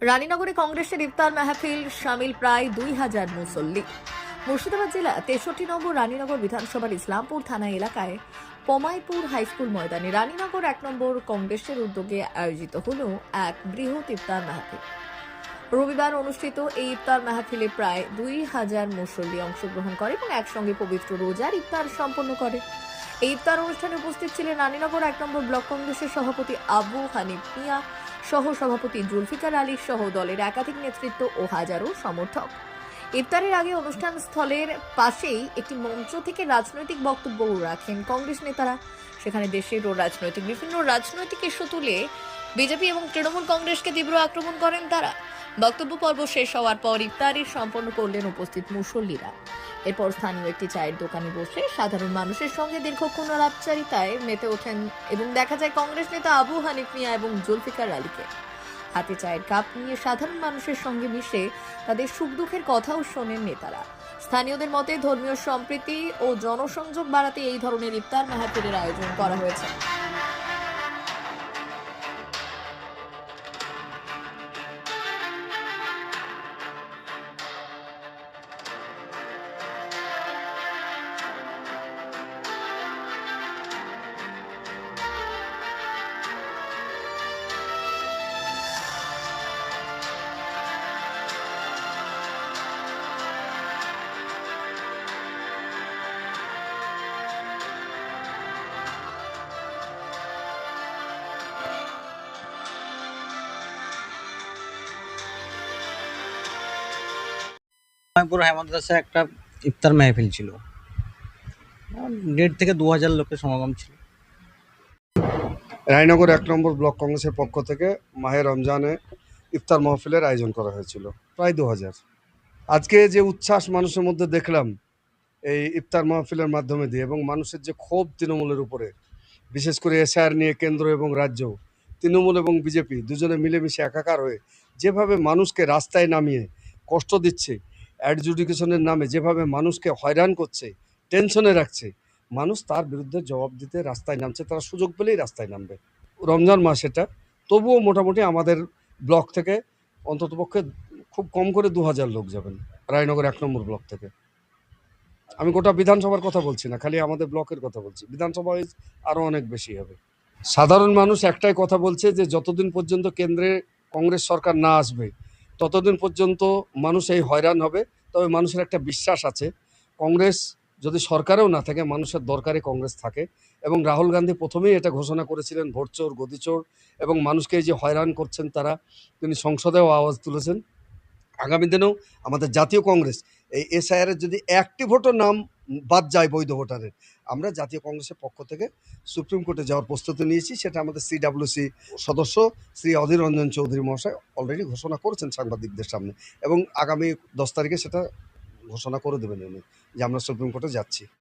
রানীনগরে কংগ্রেসের ইফতার মাহফিল শামিল প্রায় ২,০০০ মুসল্লি। মুর্শিদাবাদ জেলা ৬৩ নম্বর রানীনগর বিধানসভার ইসলামপুর থানা এলাকায় পমাইপুর হাইস্কুল ময়দানে রানীনগর ১ নম্বর কংগ্রেসের উদ্যোগে আয়োজিত হল এক বৃহৎ ইফতার মাহফিল। রবিবার অনুষ্ঠিত এই ইফতার মাহফিলে প্রায় ২,০০০ মুসল্লি অংশগ্রহণ করে এবং একসঙ্গে পবিত্র রোজার ইফতার সম্পন্ন করে। এই ইফতার অনুষ্ঠানে উপস্থিত ছিলেন রানীনগর ১ নম্বর ব্লক কংগ্রেসের সভাপতি আবু হানিফ মিয়া, সহ সভাপতি জুলফিকার আলী সহ দলের একাধিক নেতৃত্ব ও হাজারো সমর্থক। ইফতারের আগে অনুষ্ঠান স্থলের পাশেই একটি মঞ্চ থেকে রাজনৈতিক বক্তব্য রাখেন কংগ্রেস নেতারা। সেখানে দেশের ও বিভিন্ন রাজনৈতিক ইস্যু তুলে বিজেপি এবং তৃণমূল কংগ্রেসকে তীব্র আক্রমণ করেন তারা। বক্তব্য পর্ব শেষ হওয়ার পর ইফতারি সম্পন্ন করলেন উপস্থিত মুসল্লিরা। এরপর স্থানীয় একটি চায়ের দোকানে বসে সাধারণ মানুষের সঙ্গে দীর্ঘক্ষণ আলাপচারিতায় মেতে ওঠেন এবং দেখা যায় কংগ্রেস নেতা আবু হানিফ মিয়া এবং জুলফিকার আলীকে। হাতে চায়ের কাপ নিয়ে সাধারণ মানুষের সঙ্গে মিশে তাদের সুখ দুঃখের কথাও শোনেন নেতারা। স্থানীয়দের মতে ধর্মীয় সম্প্রীতি ও জনসংযোগ বাড়াতে এই ধরনের ইফতার মাহফিলের আয়োজন করা হয়েছে। পমাইপুর হাই মাদ্রাসায় একটা ইফতার মাহফিল ছিল। ১.৫ থেকে ২,০০০ লোকের সমাগম ছিল। রায়নগর ১ নম্বর ব্লক কংগ্রেসের পক্ষ থেকে মাহে রমজানে ইফতার মাহফিলের আয়োজন করা হয়েছিল, প্রায় ২,০০০। আজকে যে উচ্ছ্বাস মানুষের মধ্যে দেখলাম এই ইফতার মাহফিলের মাধ্যমে দিয়ে, এবং মানুষের যে ক্ষোভ তৃণমূলের উপরে, বিশেষ করে এসআইআর নিয়ে কেন্দ্র এবং রাজ্য, তৃণমূল এবং বিজেপি দুজনে মিলেমিশে একাকার হয়ে যেভাবে মানুষকে রাস্তায় নামিয়ে কষ্ট দিচ্ছে, অ্যাডজুডিকেশনের নামে যেভাবে মানুষকে হয়রান করছে, টেনশনে রাখছে, মানুষ তার বিরুদ্ধে জবাব দিতে রাস্তায় নামছে। তারা সুযোগ পেলেই রাস্তায় নামবে। রমজান মাস এটা, তবুও মোটামুটি আমাদের ব্লক থেকে অন্ততপক্ষে খুব কম করে ২,০০০ লোক যাবেন রায়নগর ১ নম্বর ব্লক থেকে। আমি গোটা বিধানসভার কথা বলছি না, খালি আমাদের ব্লকের কথা বলছি। বিধানসভা আরও অনেক বেশি হবে। সাধারণ মানুষ একটাই কথা বলছে যে যতদিন পর্যন্ত কেন্দ্রে কংগ্রেস সরকার না আসবে ততদিন পর্যন্ত মানুষ এই হয়রান হবে। তবে মানুষের একটা বিশ্বাস আছে, কংগ্রেস যদি সরকারেও না থাকে, মানুষের দরকারে কংগ্রেস থাকে। এবং রাহুল গান্ধী প্রথমেই এটা ঘোষণা করেছিলেন, ভোটচোর গদিচোর এবং মানুষকে এই যে হয়রান করছেন তারা, তিনি সংসদেও আওয়াজ তুলেছেন। আগামী দিনেও আমাদের জাতীয় কংগ্রেস এই এসআইআর যদি একটি ভোটের নাম বাদ যায় বৈধ ভোটারের, আমরা জাতীয় কংগ্রেসের পক্ষ থেকে সুপ্রিম কোর্টে যাওয়ার প্রস্তুতি নিয়েছি। সেটা আমাদের সিডাব্লিউসি সদস্য শ্রী অধীর রঞ্জন চৌধুরী মহাশয় অলরেডি ঘোষণা করেছেন সাংবাদিকদের সামনে, এবং আগামী ১০ তারিখে সেটা ঘোষণা করে দেবেন উনি যে আমরা সুপ্রিম কোর্টে যাচ্ছি।